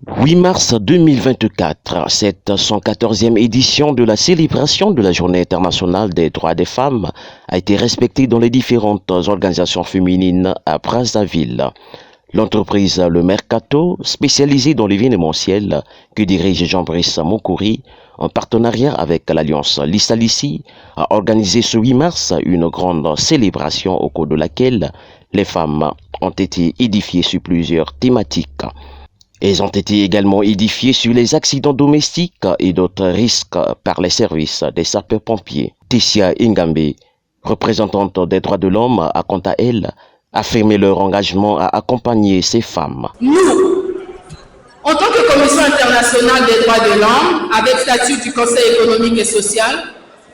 8 mars 2024, cette 114e édition de la célébration de la Journée internationale des droits des femmes a été respectée dans les différentes organisations féminines à Brazzaville. L'entreprise Le Mercato, spécialisée dans l'événementiel, que dirige Jean-Brice Moukouri, en partenariat avec l'Alliance Lissalissi, a organisé ce 8 mars une grande célébration au cours de laquelle les femmes ont été édifiées sur plusieurs thématiques. Elles ont été également édifiées sur les accidents domestiques et d'autres risques par les services des sapeurs-pompiers. Tessia Ingambe, représentante des droits de l'homme, a quant à elle affirmé leur engagement à accompagner ces femmes. Nous, en tant que Commission internationale des droits de l'homme, avec statut du Conseil économique et social,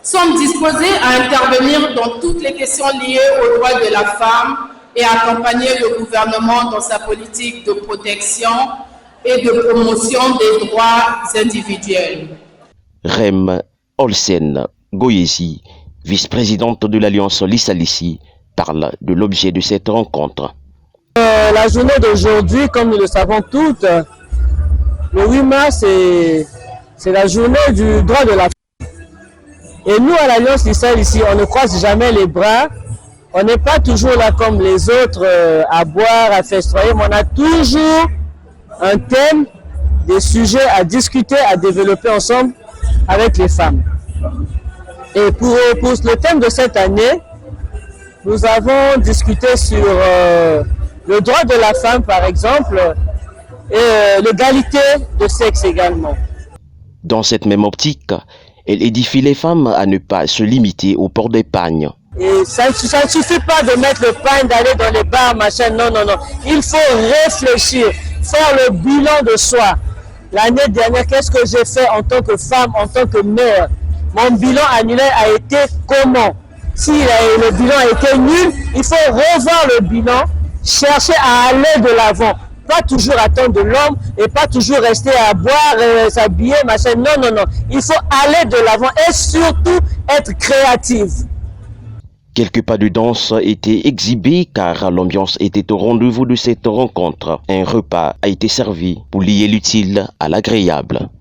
sommes disposés à intervenir dans toutes les questions liées aux droits de la femme et à accompagner le gouvernement dans sa politique de protection et de promotion des droits individuels. Rem Olsen Goyesi, vice-présidente de l'Alliance Lissalissi, parle de l'objet de cette rencontre. La journée d'aujourd'hui, comme nous le savons toutes, le 8 mars, c'est la journée du droit de la femme. Et nous, à l'Alliance Lissalissi, on ne croise jamais les bras. On n'est pas toujours là comme les autres à boire, à festoyer, mais on a toujours un thème, des sujets à discuter, à développer ensemble avec les femmes. Et pour le thème de cette année, nous avons discuté sur le droit de la femme, par exemple, et l'égalité de sexe également. Dans cette même optique, elle édifie les femmes à ne pas se limiter au port des pagnes. Et ça ne suffit pas de mettre le pain, d'aller dans les bars, machin, non. Il faut réfléchir, faire le bilan de soi. L'année dernière, qu'est-ce que j'ai fait en tant que femme, en tant que mère? Mon bilan annuel a été comment? Si le bilan a été nul, il faut revoir le bilan, chercher à aller de l'avant. Pas toujours attendre de l'homme et pas toujours rester à boire, s'habiller, machin. Non. Il faut aller de l'avant et surtout être créative. Quelques pas de danse étaient exhibés car l'ambiance était au rendez-vous de cette rencontre. Un repas a été servi pour lier l'utile à l'agréable.